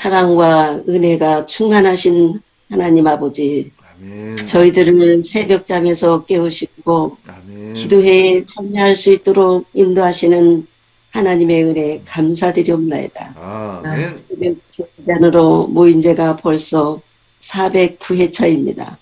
사랑과 은혜가 충만하신 하나님 아버지, 아멘. 저희들을 새벽잠에서 깨우시고 아멘. 기도회에 참여할 수 있도록 인도하시는 하나님의 은혜 감사드리옵나이다. 아멘. 새벽 기단으로 모인 지가 벌써 409회차입니다.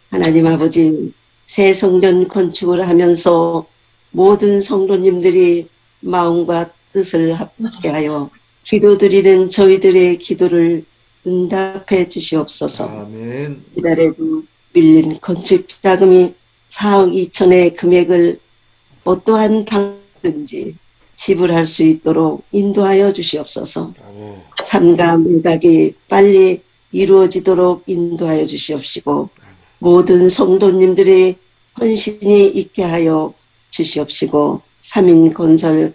하나님 아버지, 새 성전 건축을 하면서 모든 성도님들이 마음과 뜻을 합하여 기도드리는 저희들의 기도를 응답해 주시옵소서. 아멘. 이달에도 밀린 건축 자금이 4억 2천의 금액을 어떠한 방든지 지불할 수 있도록 인도하여 주시옵소서. 아멘. 삼가 매각이 빨리 이루어지도록 인도하여 주시옵시고 모든 성도님들의 헌신이 있게 하여 주시옵시고 삼인건설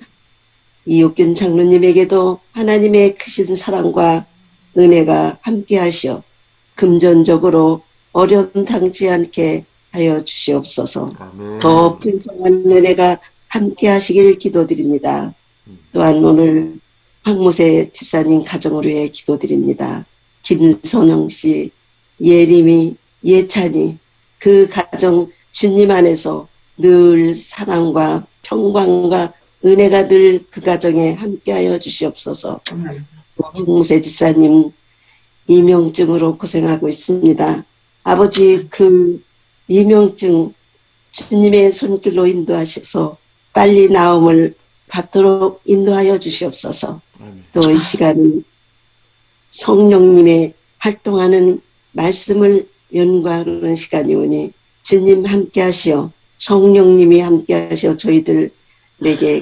이옥균 장로님에게도 하나님의 크신 사랑과 은혜가 함께하시어 금전적으로 어려움 당치 않게 하여 주시옵소서. 아멘. 더 풍성한 은혜가 함께하시길 기도드립니다. 또한 오늘 황무세 집사님 가정으로 해 기도드립니다. 김선영 씨, 예림이, 예찬이 그 가정 주님 안에서 늘 사랑과 평강과 은혜가 늘 그 가정에 함께하여 주시옵소서. 황무세 집사님 이명증으로 고생하고 있습니다. 아버지 그 이명증 주님의 손길로 인도하셔서 빨리 나음을 받도록 인도하여 주시옵소서. 또 이 시간은 성령님의 활동하는 말씀을 연구하는 시간이 오니 주님 함께 하시어 성령님이 함께 하시어 저희들에게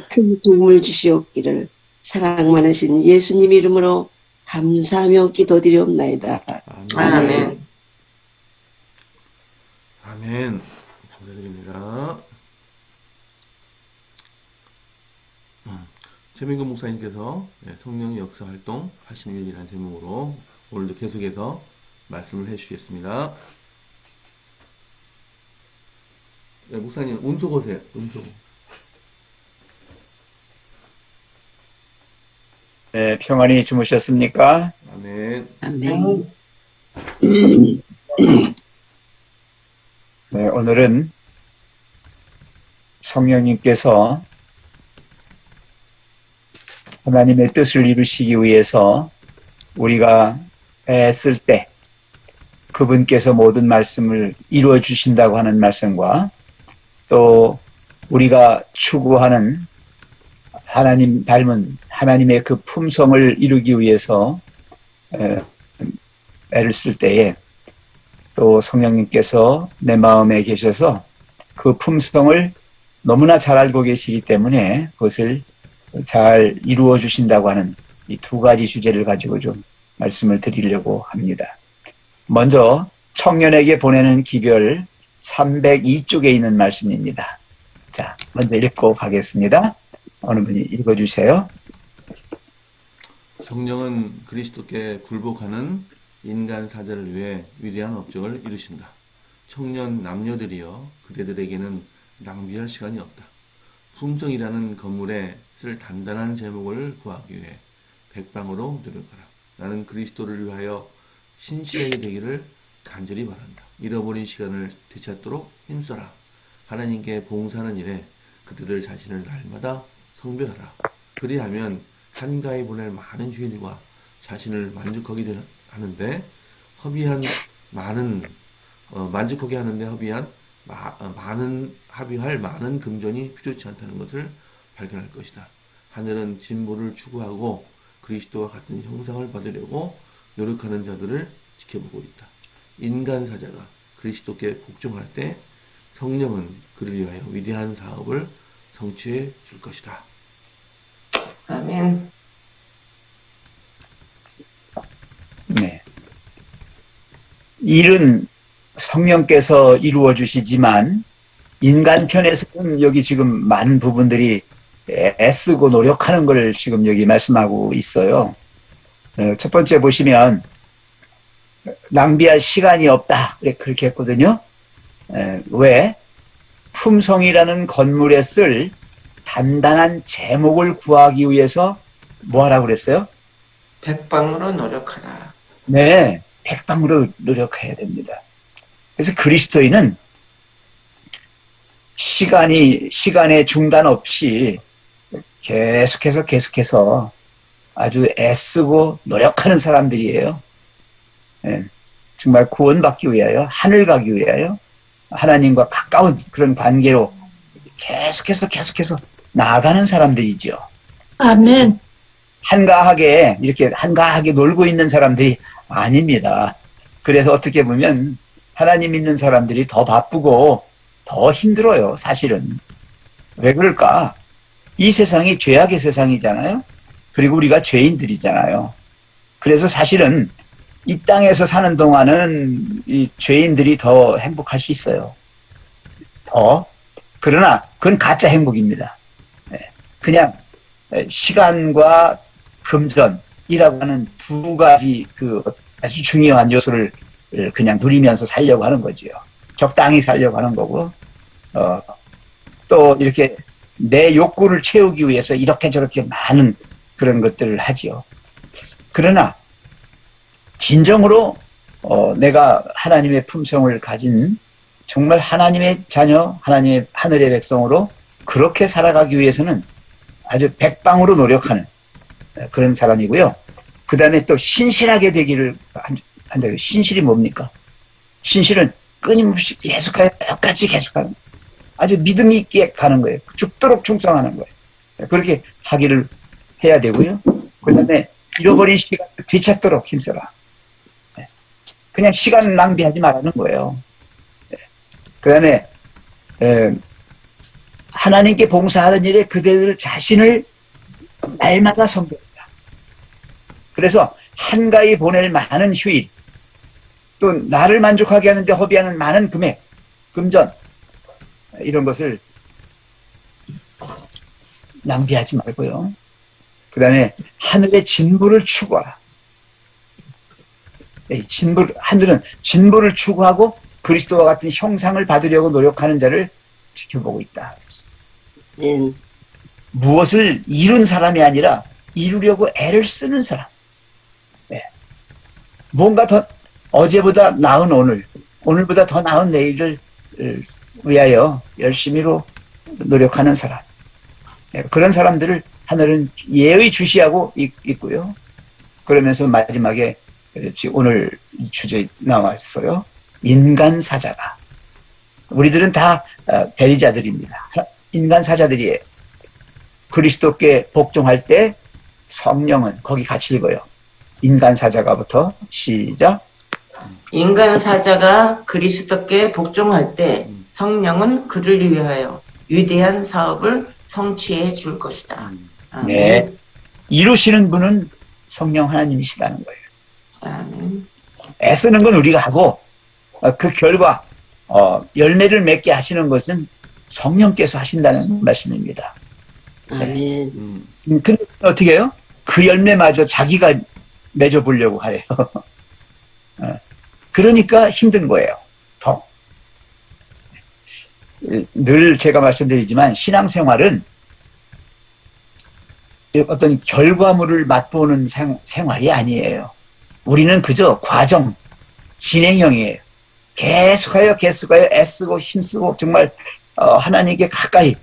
큰 도움을 주시옵기를 사랑 많으신 예수님 이름으로 감사하며 기도드리옵나이다. 아멘. 아멘. 감사드립니다. 최민근 목사님께서 성령의 역사 활동 81일이라는 제목으로 오늘도 계속해서 말씀을 해주시겠습니다. 목사님 음소 거세요. 음소. 네, 평안히 주무셨습니까? 아멘. 아멘. 네, 오늘은 성령님께서 하나님의 뜻을 이루시기 위해서 우리가 애쓸 때 그분께서 모든 말씀을 이루어 주신다고 하는 말씀과 또 우리가 추구하는 하나님 닮은 하나님의 그 품성을 이루기 위해서 애를 쓸 때에 또 성령님께서 내 마음에 계셔서 그 품성을 너무나 잘 알고 계시기 때문에 그것을 잘 이루어 주신다고 하는 이 두 가지 주제를 가지고 좀 말씀을 드리려고 합니다. 먼저 청년에게 보내는 기별 302쪽에 있는 말씀입니다. 자, 먼저 읽고 가겠습니다. 어느 분이 읽어주세요. 성령은 그리스도께 굴복하는 인간 사자를 위해 위대한 업적을 이루신다. 청년 남녀들이여 그대들에게는 낭비할 시간이 없다. 품성이라는 건물에 쓸 단단한 제목을 구하기 위해 백방으로 노력하라. 나는 그리스도를 위하여 신실하게 되기를 간절히 바란다. 잃어버린 시간을 되찾도록 힘써라. 하나님께 봉사하는 일에 그들을 자신을 날마다 성별하라. 그리하면 한가히 보낼 많은 휴일과 자신을 만족하게 하는데 허비한 많은 만족하게 하는데 합의할 많은 금전이 필요치 않다는 것을 발견할 것이다. 하늘은 진보를 추구하고 그리스도와 같은 형상을 받으려고 노력하는 자들을 지켜보고 있다. 인간 사자가 그리스도께 복종할 때 성령은 그를 위하여 위대한 사업을 성취해 줄 것이다. 아멘. 네. 일은 성령께서 이루어 주시지만 인간 편에서는 여기 지금 많은 부분들이 애쓰고 노력하는 걸 지금 여기 말씀하고 있어요. 첫 번째 보시면 낭비할 시간이 없다 그렇게 했거든요. 왜? 품성이라는 건물에 쓸 단단한 제목을 구하기 위해서 뭐 하라고 그랬어요? 백방으로 노력하라. 네, 백방으로 노력해야 됩니다. 그래서 그리스도인은 시간의 중단 없이 계속해서 아주 애쓰고 노력하는 사람들이에요. 예, 정말 구원받기 위하여, 하늘 가기 위하여, 하나님과 가까운 그런 관계로 계속해서 나아가는 사람들이죠. 아멘. 이렇게 한가하게 놀고 있는 사람들이 아닙니다. 그래서 어떻게 보면 하나님 믿는 사람들이 더 바쁘고 더 힘들어요, 사실은. 왜 그럴까? 이 세상이 죄악의 세상이잖아요. 그리고 우리가 죄인들이잖아요. 그래서 사실은 이 땅에서 사는 동안은 이 죄인들이 더 행복할 수 있어요. 그러나 그건 가짜 행복입니다. 그냥 시간과 금전이라고 하는 두 가지 그 아주 중요한 요소를 그냥 누리면서 살려고 하는 거죠. 적당히 살려고 하는 거고, 또 이렇게 내 욕구를 채우기 위해서 이렇게 저렇게 많은 그런 것들을 하지요. 그러나 진정으로 내가 하나님의 품성을 가진 정말 하나님의 자녀, 하나님의 하늘의 백성으로 그렇게 살아가기 위해서는 아주 백방으로 노력하는 그런 사람이고요. 그 다음에 또 신실하게 되기를 한다. 신실이 뭡니까? 신실은 끊임없이 계속하여 끝까지 계속하는, 아주 믿음 있게 가는 거예요. 죽도록 충성하는 거예요. 그렇게 하기를 해야 되고요. 그 다음에 잃어버린 시간을 되찾도록 힘써라. 그냥 시간 낭비하지 말라는 거예요. 그 다음에 하나님께 봉사하는 일에 그대들 자신을 날마다 섬깁니다. 그래서 한가히 보낼 많은 휴일, 또 나를 만족하게 하는데 허비하는 많은 금액, 금전, 이런 것을 낭비하지 말고요. 그 다음에 하늘의 진보를 추구하라. 하늘은 진보를 추구하고 그리스도와 같은 형상을 받으려고 노력하는 자를 지켜보고 있다. 무엇을 이룬 사람이 아니라 이루려고 애를 쓰는 사람. 네. 뭔가 더 어제보다 나은 오늘, 오늘보다 더 나은 내일을 위하여 열심히로 노력하는 사람. 네. 그런 사람들을 하늘은 예의 주시하고 있고요. 그러면서 마지막에 오늘 주제에 나왔어요. 인간 사자가. 우리들은 다 대리자들입니다. 인간 사자들이에요. 그리스도께 복종할 때 성령은, 거기 같이 읽어요. 인간 사자가부터 시작. 인간 사자가 그리스도께 복종할 때 성령은 그를 위하여 위대한 사업을 성취해 줄 것이다. 아멘. 네. 이루시는 분은 성령 하나님이시다는 거예요. 아멘. 애쓰는 건 우리가 하고 그 결과 열매를 맺게 하시는 것은 성령께서 하신다는 말씀입니다. 아멘. 근데 어떻게 해요? 그 열매마저 자기가 맺어보려고 해요. 그러니까 힘든 거예요. 더. 늘 제가 말씀드리지만 신앙생활은 어떤 결과물을 맛보는 생활이 아니에요. 우리는 그저 과정, 진행형이에요. 계속하여 애쓰고 힘쓰고 정말 하나님께 가까이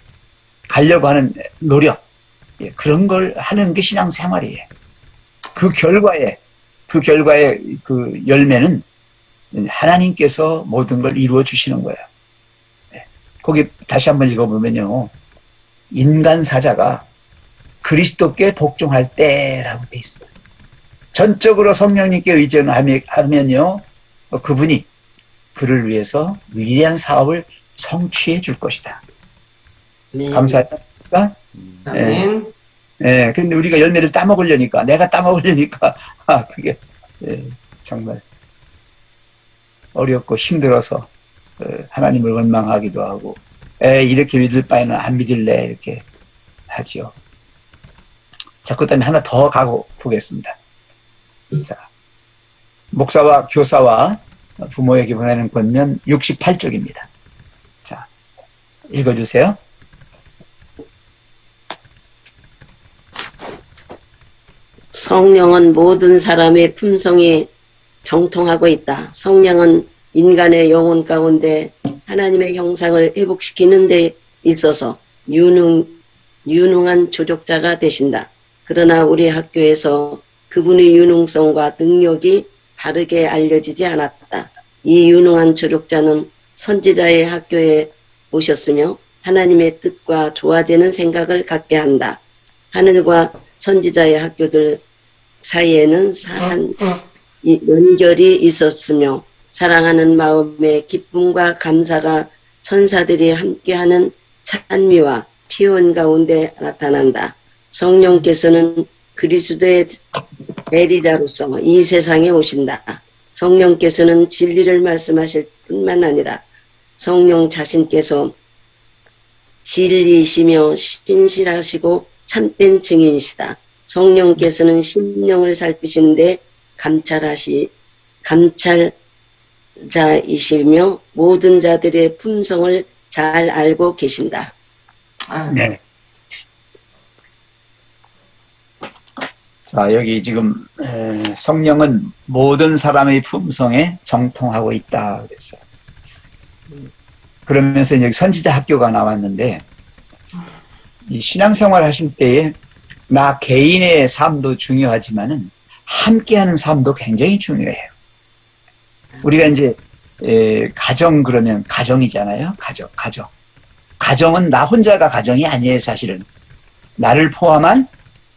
가려고 하는 노력, 그런 걸 하는 게 신앙생활이에요. 그 결과의 그 열매는 하나님께서 모든 걸 이루어 주시는 거예요. 거기 다시 한번 읽어보면요. 인간 사자가 그리스도께 복종할 때라고 돼 있어요. 전적으로 성령님께 의존하면요. 그분이 그를 위해서 위대한 사업을 성취해 줄 것이다. 네. 감사합니까? 아멘. 예, 근데 우리가 열매를 따먹으려니까, 내가 따먹으려니까, 그게, 정말 어렵고 힘들어서, 하나님을 원망하기도 하고, 이렇게 믿을 바에는 안 믿을래, 이렇게 하지요. 자, 그 다음에 하나 더 가고 보겠습니다. 자, 목사와 교사와 부모에게 보내는 권면 68쪽입니다. 자, 읽어주세요. 성령은 모든 사람의 품성에 정통하고 있다. 성령은 인간의 영혼 가운데 하나님의 형상을 회복시키는 데 있어서 유능한 조력자가 되신다. 그러나 우리 학교에서 그분의 유능성과 능력이 바르게 알려지지 않았다. 이 유능한 조력자는 선지자의 학교에 오셨으며 하나님의 뜻과 조화되는 생각을 갖게 한다. 하늘과 선지자의 학교들 사이에는 연결이 있었으며 사랑하는 마음의 기쁨과 감사가 천사들이 함께하는 찬미와 피원 가운데 나타난다. 성령께서는 그리스도의 대리자로서 이 세상에 오신다. 성령께서는 진리를 말씀하실 뿐만 아니라 성령 자신께서 진리이시며 신실하시고 참된 증인이시다. 성령께서는 심령을 살피시는데 감찰자이시며 모든 자들의 품성을 잘 알고 계신다. 네. 자, 여기 지금 성령은 모든 사람의 품성에 정통하고 있다 그랬어요. 그러면서 여기 선지자 학교가 나왔는데 이 신앙생활 하실 때에 나 개인의 삶도 중요하지만은 함께하는 삶도 굉장히 중요해요. 우리가 이제 가정 그러면 가정이잖아요. 가정. 가정은 나 혼자가 가정이 아니에요, 사실은. 나를 포함한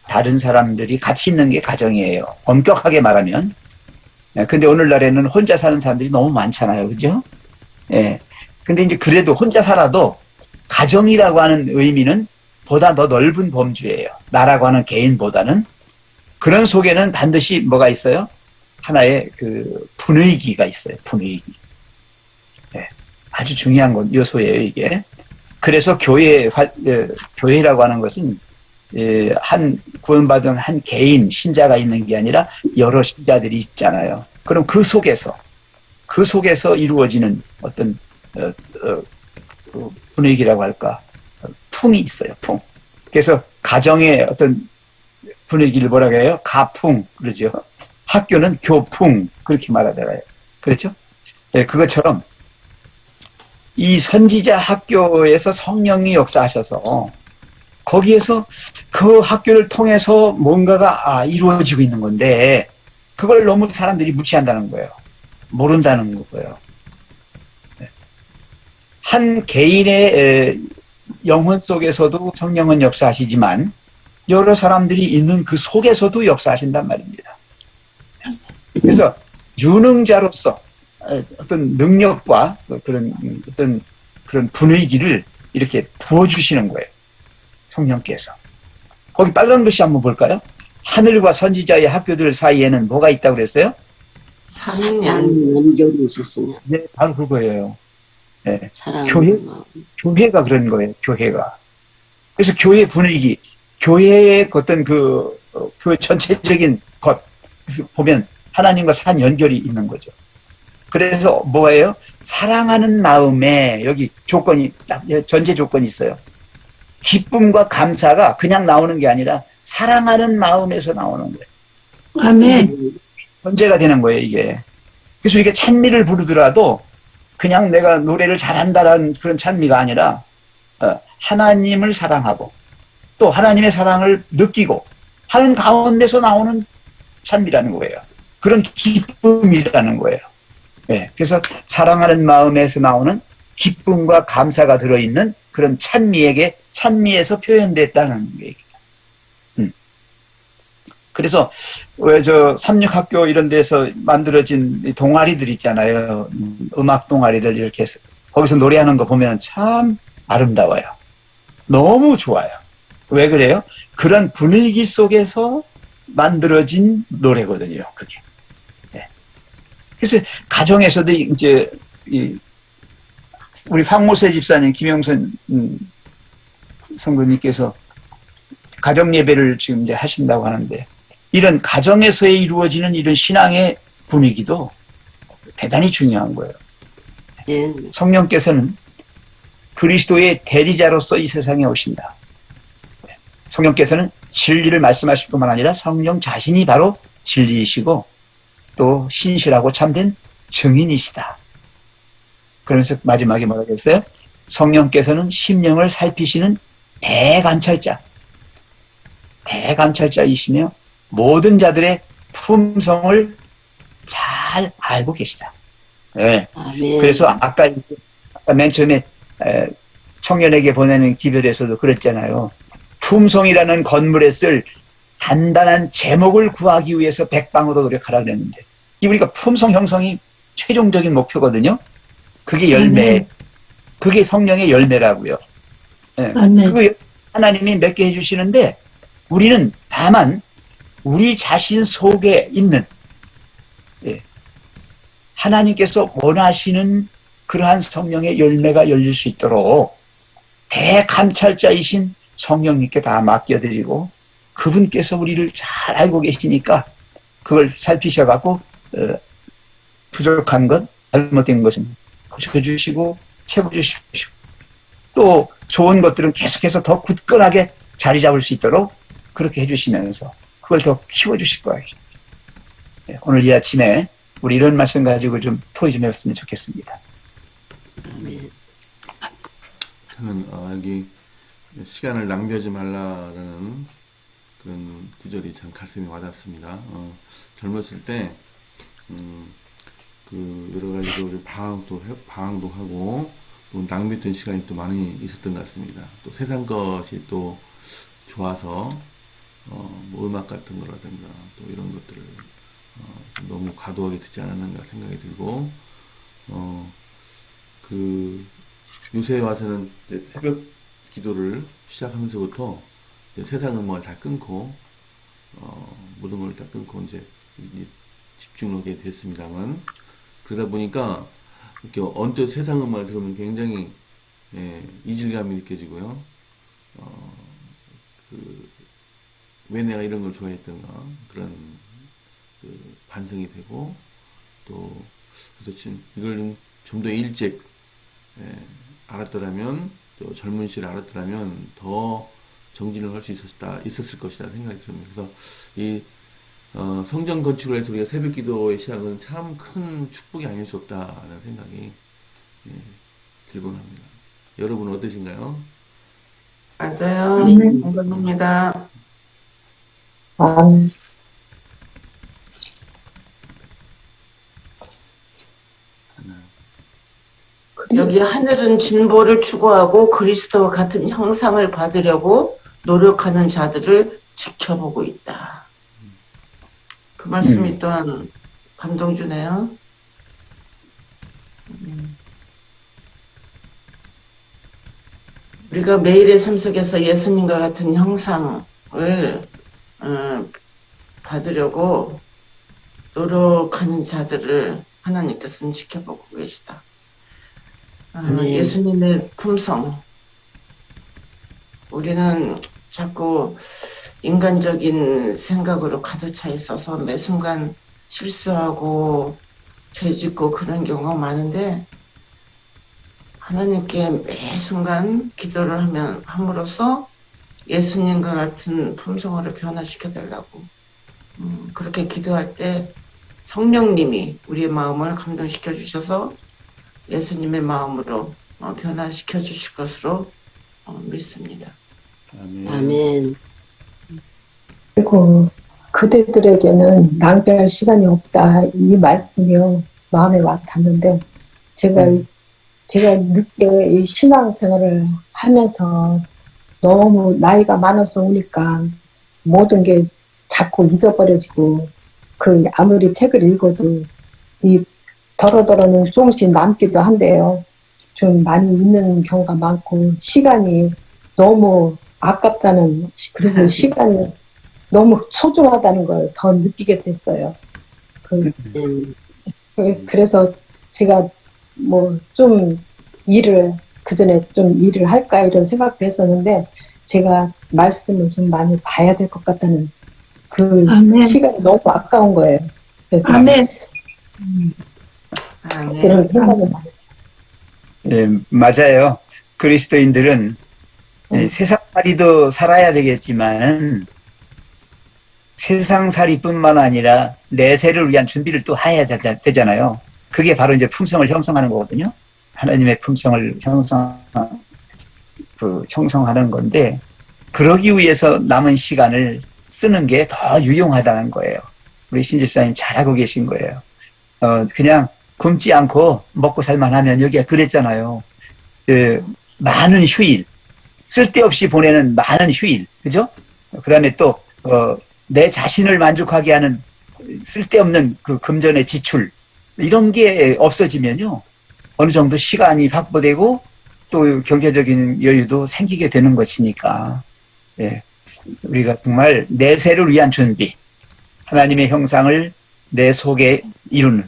다른 사람들이 같이 있는 게 가정이에요. 엄격하게 말하면. 근데 오늘날에는 혼자 사는 사람들이 너무 많잖아요. 그죠? 예. 근데 이제 그래도 혼자 살아도 가정이라고 하는 의미는 보다 더 넓은 범주예요. 나라고 하는 개인보다는. 그런 속에는 반드시 뭐가 있어요? 하나의 그 분위기가 있어요. 분위기. 예. 아주 중요한 건 요소예요, 이게. 그래서 교회라고 하는 것은 한 구원받은 한 개인 신자가 있는 게 아니라 여러 신자들이 있잖아요. 그럼 그 속에서 이루어지는 어떤 분위기라고 할까, 풍이 있어요. 풍. 그래서 가정의 어떤 분위기를 뭐라고 해요? 가풍 그러죠. 학교는 교풍 그렇게 말하더라고요. 그렇죠? 네, 그것처럼 이 선지자 학교에서 성령이 역사하셔서 거기에서 그 학교를 통해서 뭔가가 이루어지고 있는 건데 그걸 너무 사람들이 무시한다는 거예요. 모른다는 거예요. 한 개인의 영혼 속에서도 성령은 역사하시지만 여러 사람들이 있는 그 속에서도 역사하신단 말입니다. 그래서 유능자로서 어떤 능력과 그런 분위기를 이렇게 부어주시는 거예요. 성령께서. 거기 빨간 글씨 한번 볼까요? 하늘과 선지자의 학교들 사이에는 뭐가 있다고 그랬어요? 연결이 있었으며 네, 바로 그거예요. 네. 사랑 교회가 그런 거예요. 교회가. 그래서 교회 분위기, 교회의 어떤 교회 전체적인 것 보면 하나님과 산 연결이 있는 거죠. 그래서 뭐예요? 사랑하는 마음에 여기 조건이 딱 전제 조건이 있어요. 기쁨과 감사가 그냥 나오는 게 아니라 사랑하는 마음에서 나오는 거예요. 아멘. 전제가 되는 거예요, 이게. 그래서 이게 찬미를 부르더라도 그냥 내가 노래를 잘한다라는 그런 찬미가 아니라 하나님을 사랑하고 또 하나님의 사랑을 느끼고 하는 가운데서 나오는 찬미라는 거예요. 그런 기쁨이라는 거예요. 네, 그래서 사랑하는 마음에서 나오는 기쁨과 감사가 들어있는 그런 찬미에서 표현됐다는 얘기예요. 그래서 왜 삼육학교 이런 데서 만들어진 동아리들 있잖아요. 음악 동아리들 이렇게 해서 거기서 노래하는 거 보면 참 아름다워요. 너무 좋아요. 왜 그래요? 그런 분위기 속에서 만들어진 노래거든요. 그게. 네. 그래서 가정에서도 이제 우리 황모세 집사님, 김영선 성도님께서 가정 예배를 지금 이제 하신다고 하는데 이런 가정에서 이루어지는 이런 신앙의 분위기도 대단히 중요한 거예요. 예. 성령께서는 그리스도의 대리자로서 이 세상에 오신다. 성령께서는 진리를 말씀하실 뿐만 아니라 성령 자신이 바로 진리이시고 또 신실하고 참된 증인이시다. 그러면서 마지막에 뭐라고 했어요? 성령께서는 심령을 살피시는 대관찰자이시며 모든 자들의 품성을 잘 알고 계시다. 네. 아멘. 그래서 아까 맨 처음에 청년에게 보내는 기별에서도 그랬잖아요. 품성이라는 건물에 쓸 단단한 제목을 구하기 위해서 백방으로 노력하라 그랬는데, 이 우리가 품성 형성이 최종적인 목표거든요. 그게 열매, 그게 성령의 열매라고요. 네. 아멘. 그 하나님이 맺게 해주시는데, 우리는 다만 우리 자신 속에 있는 하나님께서 원하시는 그러한 성령의 열매가 열릴 수 있도록 대감찰자이신 성령님께 다 맡겨드리고, 그분께서 우리를 잘 알고 계시니까 그걸 살피셔갖고 부족한 것, 잘못된 것은 고쳐주시고 채워주시고, 또 좋은 것들은 계속해서 더 굳건하게 자리 잡을 수 있도록 그렇게 해주시면서 그걸 더 키워주실 거예요. 오늘 이 아침에 우리 이런 말씀 가지고 좀 토의 좀 해봤으면 좋겠습니다. 저는 여기 시간을 낭비하지 말라라는 그런 구절이 참 가슴에 와닿습니다. 젊었을 때 그 여러 가지로 방황도 하고 또 낭비했던 시간이 또 많이 있었던 것 같습니다. 또 세상 것이 또 좋아서 뭐 음악 같은 거라든가 또 이런 것들을 너무 과도하게 듣지 않았는가 생각이 들고, 그 요새 와서는 이제 새벽 기도를 시작하면서부터 이제 세상 음악을 다 끊고 모든 걸 다 끊고 이제 집중하게 됐습니다만, 그러다 보니까 이렇게 언뜻 세상 음악을 들으면 굉장히 이질감이 느껴지고요. 왜 내가 이런 걸 좋아했던가 그런 반성이 되고, 또 그래서 지금 이걸 좀 더 일찍 알았더라면, 또 젊은 시를 알았더라면 더 정진을 할 수 있었을 것이다 생각이 듭니다. 그래서 이 성전 건축을 해서 우리가 새벽 기도의 시작은 참 큰 축복이 아닐 수 없다는 생각이 들곤 합니다. 여러분은 어떠신가요? 맞아요. 네. 공감합니다. 여기 하늘은 진보를 추구하고 그리스도와 같은 형상을 받으려고 노력하는 자들을 지켜보고 있다. 그 말씀이 또한 감동 주네요. 우리가 매일의 삶 속에서 예수님과 같은 형상을 받으려고 노력하는 자들을 하나님께서는 지켜보고 계시다. 예수님의 품성. 우리는 자꾸 인간적인 생각으로 가득 차 있어서 매 순간 실수하고 죄짓고 그런 경우가 많은데, 하나님께 매 순간 기도를 함으로써 예수님과 같은 품성으로 변화시켜 달라고 그렇게 기도할 때 성령님이 우리의 마음을 감동시켜 주셔서 예수님의 마음으로 변화시켜 주실 것으로 믿습니다. 아멘. 그리고 그대들에게는 낭비할 시간이 없다. 이 말씀이 마음에 와닿는데, 제가 늦게 이 신앙생활을 하면서 너무 나이가 많아서 오니까 모든 게 자꾸 잊어버려지고, 아무리 책을 읽어도 이 더러더러는 조금씩 남기도 한데요. 좀 많이 있는 경우가 많고, 시간이 너무 아깝다는, 그리고 시간이 너무 소중하다는 걸 더 느끼게 됐어요. 그래서 제가 좀 그전에 좀 일을 할까 이런 생각도 했었는데, 제가 말씀을 좀 많이 봐야 될 것 같다는 아멘. 시간이 너무 아까운 거예요. 그래서 아멘. 그런 생각을 많이 맞아요. 그리스도인들은 세상살이도 살아야 되겠지만 세상살이뿐만 아니라 내세를 위한 준비를 또 해야 되잖아요. 그게 바로 이제 품성을 형성하는 거거든요. 하나님의 품성을 형성하는 건데, 그러기 위해서 남은 시간을 쓰는 게 더 유용하다는 거예요. 우리 신집사님 잘하고 계신 거예요. 그냥 굶지 않고 먹고 살만하면, 여기가 그랬잖아요. 많은 휴일, 쓸데없이 보내는 많은 휴일, 그죠? 그 다음에 또, 내 자신을 만족하게 하는 쓸데없는 그 금전의 지출, 이런 게 없어지면요, 어느 정도 시간이 확보되고 또 경제적인 여유도 생기게 되는 것이니까, 예, 우리가 정말 내세를 위한 준비, 하나님의 형상을 내 속에 이루는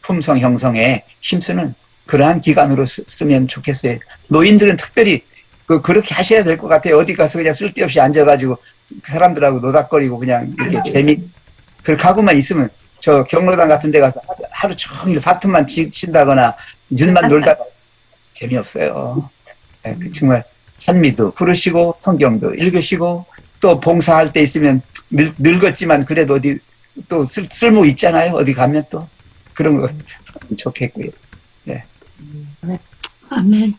품성 형성에 힘쓰는 그러한 기간으로 쓰면 좋겠어요. 노인들은 특별히 그렇게 하셔야 될 것 같아요. 어디 가서 그냥 쓸데없이 앉아가지고 사람들하고 노닥거리고 그냥 이렇게 그렇게 하고만 있으면, 저 경로당 같은 데 가서 하루 종일 파트만 친다거나 눈만 놀다가 재미없어요. 네, 정말 찬미도 부르시고 성경도 읽으시고, 또 봉사할 때 있으면 늙었지만 그래도 어디 또 쓸모 있잖아요. 어디 가면 또 그런 거 좋겠고요. 네. 아멘.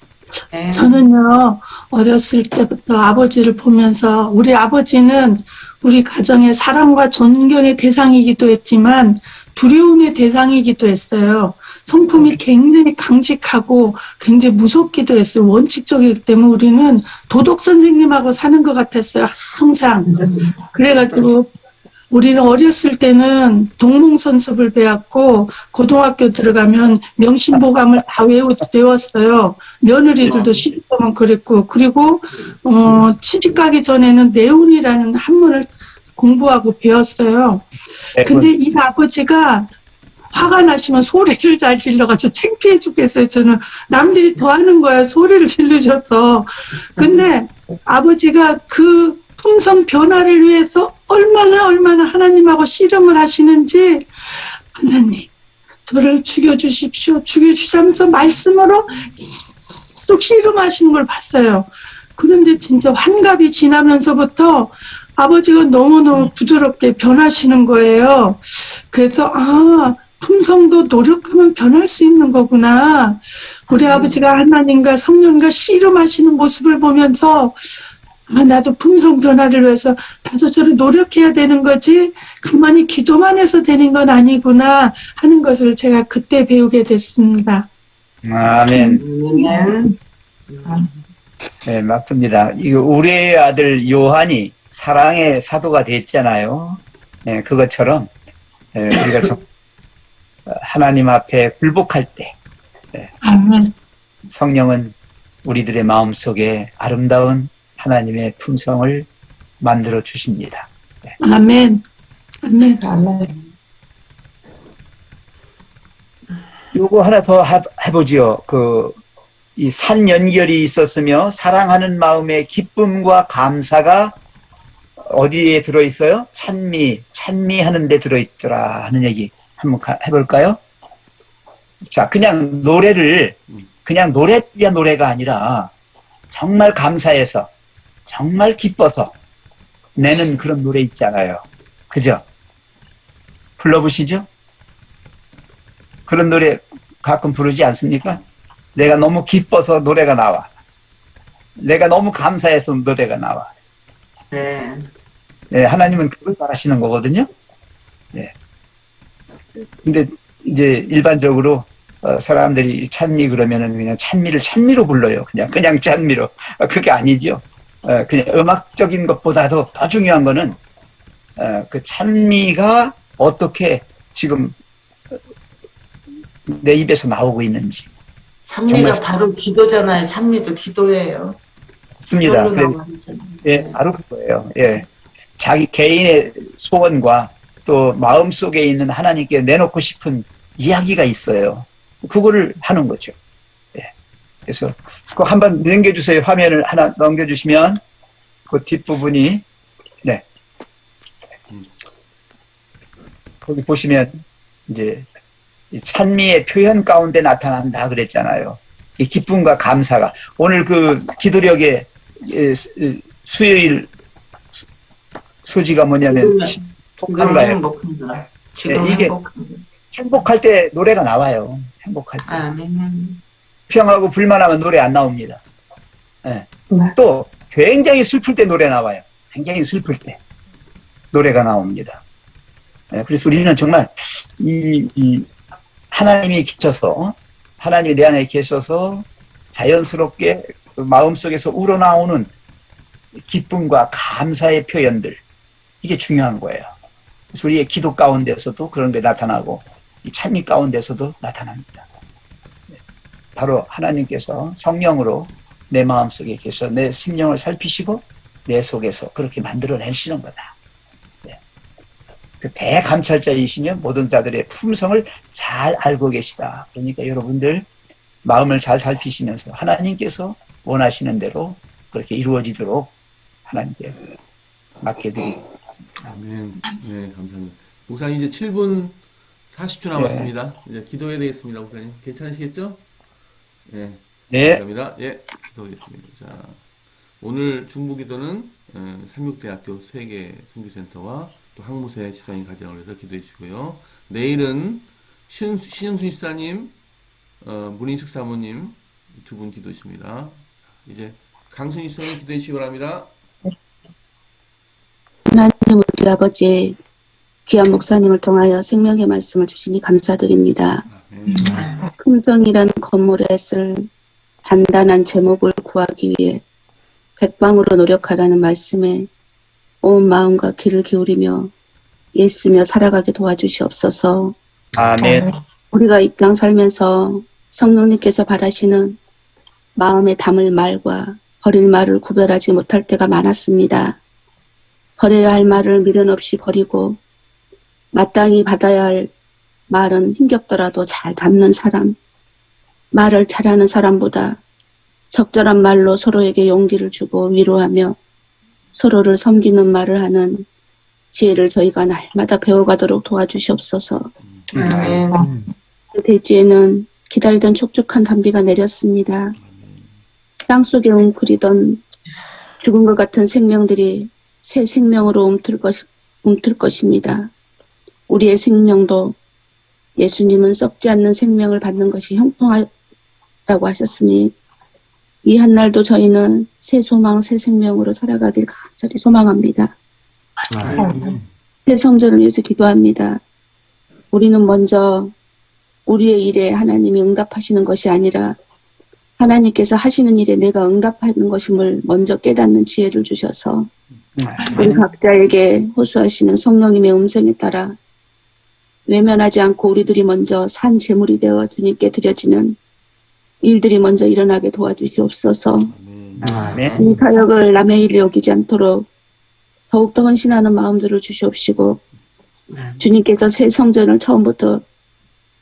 네. 저는요, 어렸을 때부터 아버지를 보면서, 우리 아버지는 우리 가정의 사랑과 존경의 대상이기도 했지만 두려움의 대상이기도 했어요. 성품이 굉장히 강직하고 굉장히 무섭기도 했어요. 원칙적이기 때문에 우리는 도덕 선생님하고 사는 것 같았어요. 항상. 그래가지고 우리는 어렸을 때는 동몽선습을 배웠고, 고등학교 들어가면 명심보감을 다 외웠어요. 며느리들도 시집가면 그랬고, 그리고 시집가기 전에는 내운이라는 한문을 공부하고 배웠어요. 근데 이 아버지가 화가 나시면 소리를 잘 질러가지고 창피해 죽겠어요. 저는 남들이 더 하는 거야, 소리를 질르셔서. 근데 아버지가 그 품성 변화를 위해서 얼마나 하나님하고 씨름을 하시는지, 하나님 저를 죽여주십시오, 죽여주시면서 말씀으로 계속 씨름하시는 걸 봤어요. 그런데 진짜 환갑이 지나면서부터 아버지가 너무너무 부드럽게 변하시는 거예요. 그래서 품성도 노력하면 변할 수 있는 거구나. 우리 아버지가 하나님과 성령과 씨름하시는 모습을 보면서, 나도 품성 변화를 위해서 나도 저를 노력해야 되는 거지, 가만히 기도만 해서 되는 건 아니구나 하는 것을 제가 그때 배우게 됐습니다. 아멘. 네, 맞습니다. 이거 우리의 아들 요한이 사랑의 사도가 됐잖아요. 네, 그것처럼 우리가 하나님 앞에 굴복할 때, 아멘. 성령은 우리들의 마음속에 아름다운 하나님의 품성을 만들어 주십니다. 아멘. 아멘. 아멘. 요거 하나 더 해보지요. 이 산 연결이 있었으며 사랑하는 마음의 기쁨과 감사가 어디에 들어있어요? 찬미하는 데 들어있더라 하는 얘기 한번 해볼까요? 자, 그냥 노래를 위한 노래가 아니라 정말 감사해서, 정말 기뻐서 내는 그런 노래 있잖아요. 그죠? 불러보시죠? 그런 노래 가끔 부르지 않습니까? 내가 너무 기뻐서 노래가 나와. 내가 너무 감사해서 노래가 나와. 네. 네, 하나님은 그걸 바라시는 거거든요. 네. 근데 이제 일반적으로 사람들이 찬미 그러면은 그냥 찬미를 찬미로 불러요. 그냥 찬미로. 그게 아니죠. 그냥 음악적인 것보다도 더 중요한 거는 그 찬미가 어떻게 지금 내 입에서 나오고 있는지. 찬미가 정말 바로 기도잖아요. 찬미도 기도예요. 맞습니다. 예, 바로 그거예요. 예. 자기 개인의 소원과 또 마음속에 있는 하나님께 내놓고 싶은 이야기가 있어요. 그거를 하는 거죠. 예. 그래서 그거 한번 넘겨주세요. 화면을 하나 넘겨주시면 그 뒷부분이, 네. 거기 보시면 이제 찬미의 표현 가운데 나타난다 그랬잖아요. 이 기쁨과 감사가. 오늘 그 기도력의 수요일 소지가 뭐냐면 지금 행복한가요? 행복합니다. 지금 네, 이게- 행복합니다. 행복할 때 노래가 나와요. 행복할 때. 아멘. 불평하고 불만하면 노래 안 나옵니다. 예. 네. 또 굉장히 슬플 때 노래 나와요. 굉장히 슬플 때 노래가 나옵니다. 예, 그래서 우리는 정말 이 하나님이 계셔서 하나님이 내 안에 계셔서 자연스럽게 그 마음속에서 우러나오는 기쁨과 감사의 표현들, 이게 중요한 거예요. 그래서 우리의 기도 가운데서도 그런 게 나타나고 이 찬미 가운데서도 나타납니다. 바로 하나님께서 성령으로 내 마음속에 계셔 내 심령을 살피시고 내 속에서 그렇게 만들어내시는 거다. 네. 그 대감찰자이시며 모든 자들의 품성을 잘 알고 계시다. 그러니까 여러분들 마음을 잘 살피시면서 하나님께서 원하시는 대로 그렇게 이루어지도록 하나님께 맡겨드리고. 아멘. 네, 감사합니다. 목사님 이제 7분 40초 남았습니다. 이제 기도해야 되겠습니다, 목사님. 괜찮으시겠죠? 네. 네. 감사합니다. 예, 기도하겠습니다. 자, 오늘 중부기도는 삼육대학교 세계 선교센터와 또 항무세 집사님 가정을 위해서 기도해 주시고요. 내일은 신영순 집사님, 문인숙 사모님 두 분 기도하십니다. 이제 강순희 집사님 기도해 주시기 바랍니다. 하나님 우리 아버지 귀한 목사님을 통하여 생명의 말씀을 주시니 감사드립니다. 아멘. 품성이란 건물에 쓸 단단한 제목을 구하기 위해 백방으로 노력하라는 말씀에 온 마음과 귀를 기울이며 예쓰며 살아가게 도와주시옵소서. 아멘. 우리가 이 땅 살면서 성령님께서 바라시는 마음에 담을 말과 버릴 말을 구별하지 못할 때가 많았습니다. 버려야 할 말을 미련 없이 버리고 마땅히 받아야 할 말은 힘겹더라도 잘 담는 사람, 말을 잘하는 사람보다 적절한 말로 서로에게 용기를 주고 위로하며 서로를 섬기는 말을 하는 지혜를 저희가 날마다 배워가도록 도와주시옵소서. 아멘. 그 대지에는 기다리던 촉촉한 단비가 내렸습니다. 땅속에 웅크리던 죽은 것 같은 생명들이 새 생명으로 움틀 것입니다. 우리의 생명도 예수님은 썩지 않는 생명을 받는 것이 형통하라고 하셨으니 이 한날도 저희는 새 소망, 새 생명으로 살아가길 간절히 소망합니다. 새 성전을 위해서 기도합니다. 우리는 먼저 우리의 일에 하나님이 응답하시는 것이 아니라 하나님께서 하시는 일에 내가 응답하는 것임을 먼저 깨닫는 지혜를 주셔서 우리 각자에게 호소하시는 성령님의 음성에 따라 외면하지 않고 우리들이 먼저 산 제물이 되어 주님께 드려지는 일들이 먼저 일어나게 도와주시옵소서. 아멘. 아멘. 이 사역을 남의 일이 여기지 않도록 더욱더 헌신하는 마음들을 주시옵시고 주님께서 새 성전을 처음부터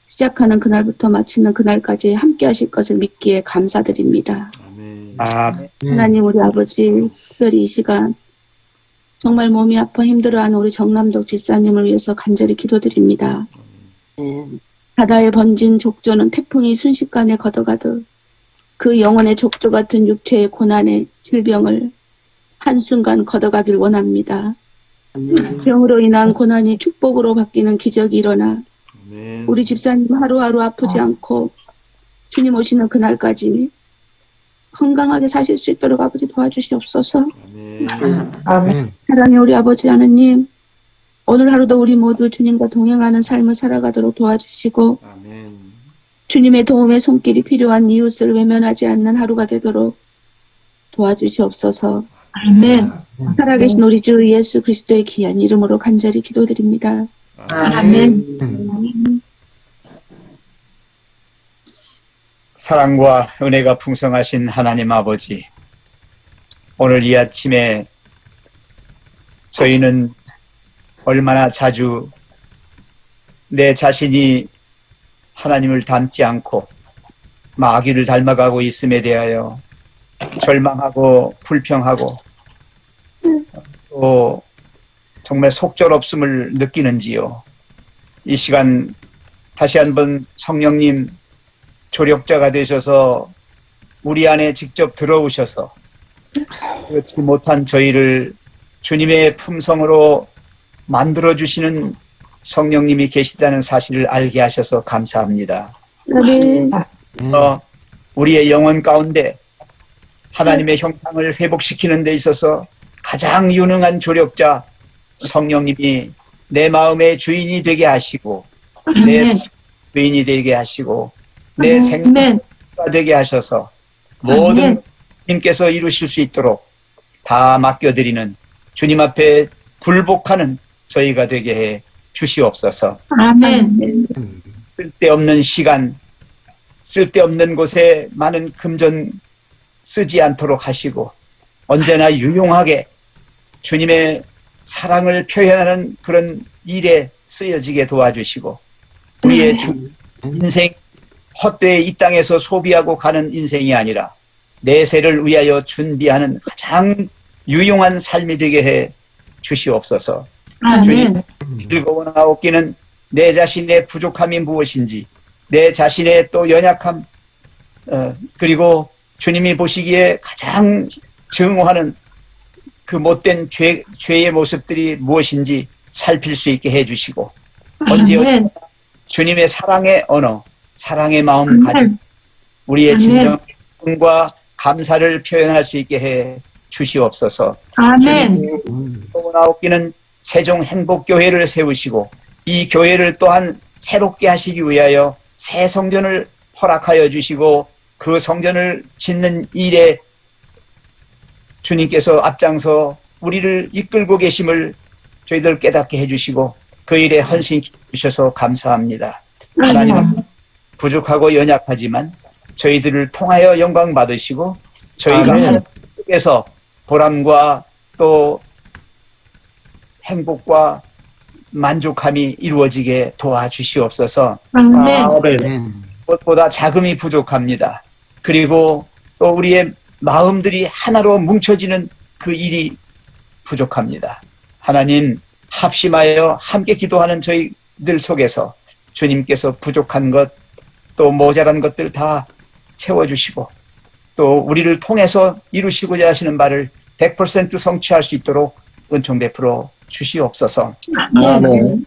시작하는 그날부터 마치는 그날까지 함께 하실 것을 믿기에 감사드립니다. 아멘. 아멘. 하나님 우리 아버지 특별히 이 시간 정말 몸이 아파 힘들어하는 우리 정남덕 집사님을 위해서 간절히 기도드립니다. 바다에 번진 족조는 태풍이 순식간에 걷어가듯 그 영혼의 족조 같은 육체의 고난의 질병을 한순간 걷어가길 원합니다. 병으로 인한 고난이 축복으로 바뀌는 기적이 일어나 아멘. 우리 집사님 하루하루 아프지 않고 주님 오시는 그날까지 건강하게 사실 수 있도록 아버지 도와주시옵소서. 아멘. 아멘. 사랑의 우리 아버지 하느님, 오늘 하루도 우리 모두 주님과 동행하는 삶을 살아가도록 도와주시고 아멘. 주님의 도움의 손길이 필요한 이웃을 외면하지 않는 하루가 되도록 도와주시옵소서. 아멘. 살아계신 우리 주 예수 그리스도의 귀한 이름으로 간절히 기도드립니다. 아멘. 사랑과 은혜가 풍성하신 하나님 아버지, 오늘 이 아침에 저희는 얼마나 자주 내 자신이 하나님을 닮지 않고 마귀를 닮아가고 있음에 대하여 절망하고 불평하고 또 정말 속절없음을 느끼는지요. 이 시간 다시 한번 성령님 조력자가 되셔서 우리 안에 직접 들어오셔서 그렇지 못한 저희를 주님의 품성으로 만들어주시는 성령님이 계시다는 사실을 알게 하셔서 감사합니다. 아멘. 우리의 영혼 가운데 하나님의 형상을 회복시키는 데 있어서 가장 유능한 조력자 성령님이 내 마음의 주인이 되게 하시고 내 아멘. 주인이 되게 하시고 내 생명가 아멘. 되게 하셔서 모든 아멘. 주님께서 이루실 수 있도록 다 맡겨드리는 주님 앞에 굴복하는 저희가 되게 해 주시옵소서. 아멘. 쓸데없는 시간, 쓸데없는 곳에 많은 금전 쓰지 않도록 하시고 언제나 유용하게 주님의 사랑을 표현하는 그런 일에 쓰여지게 도와주시고 우리의 인생 헛되이 이 땅에서 소비하고 가는 인생이 아니라 내세를 위하여 준비하는 가장 유용한 삶이 되게 해 주시옵소서. 아멘. 즐거워하옵기는 내 자신의 부족함이 무엇인지 내 자신의 또 연약함 그리고 주님이 보시기에 가장 증오하는 그 못된 죄의 모습들이 무엇인지 살필 수 있게 해주시고 언제 아멘. 주님의 사랑의 언어 사랑의 마음 가지고 우리의 아멘. 진정과 감사를 표현할 수 있게 해 주시옵소서. 아멘. 나옵기는 세종 행복교회를 세우시고 이 교회를 또한 새롭게 하시기 위하여 새 성전을 허락하여 주시고 그 성전을 짓는 일에 주님께서 앞장서 우리를 이끌고 계심을 저희들 깨닫게 해주시고 그 일에 헌신해 주셔서 감사합니다. 하나님은 부족하고 연약하지만 저희들을 통하여 영광 받으시고 저희가 하나님 속에서 보람과 또 행복과 만족함이 이루어지게 도와주시옵소서. 아멘. 무엇보다 자금이 부족합니다. 그리고 또 우리의 마음들이 하나로 뭉쳐지는 그 일이 부족합니다. 하나님 합심하여 함께 기도하는 저희들 속에서 주님께서 부족한 것 또 모자란 것들 다 채워주시고 또 우리를 통해서 이루시고자 하시는 바를 100% 성취할 수 있도록 은총 베풀어 주시옵소서. 아멘.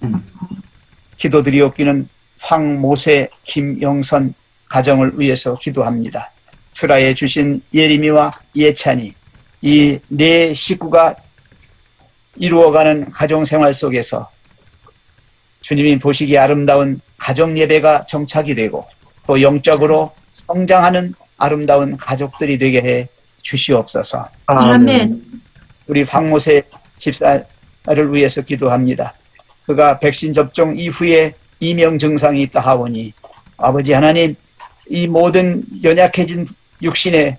기도드리옵기는 황모세 김영선 가정을 위해서 기도합니다. 스라에 주신 예림이와 예찬이 이 네 식구가 이루어가는 가정생활 속에서 주님이 보시기에 아름다운 가정예배가 정착이 되고 또 영적으로 성장하는 아름다운 가족들이 되게 해 주시옵소서. 아멘. 우리 황모세 집사를 위해서 기도합니다. 그가 백신 접종 이후에 이명 증상이 있다 하오니 아버지 하나님 이 모든 연약해진 육신의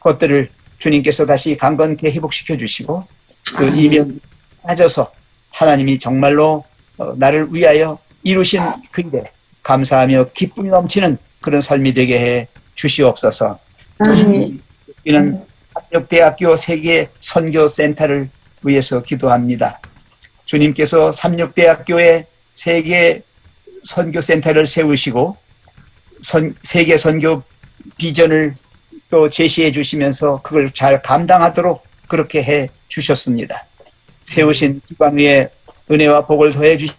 것들을 주님께서 다시 강건케 회복시켜 주시고 그 이명 빠져서 하나님이 정말로 나를 위하여 이루신 그 일에 감사하며 기쁨이 넘치는 그런 삶이 되게 해 주시옵소서. 아멘. 이는 삼육대학교 세계 선교센터를 위해서 기도합니다. 주님께서 삼육대학교에 세계 선교센터를 세우시고 세계 선교 비전을 또 제시해 주시면서 그걸 잘 감당하도록 그렇게 해 주셨습니다. 세우신 기관 위에 은혜와 복을 더해 주시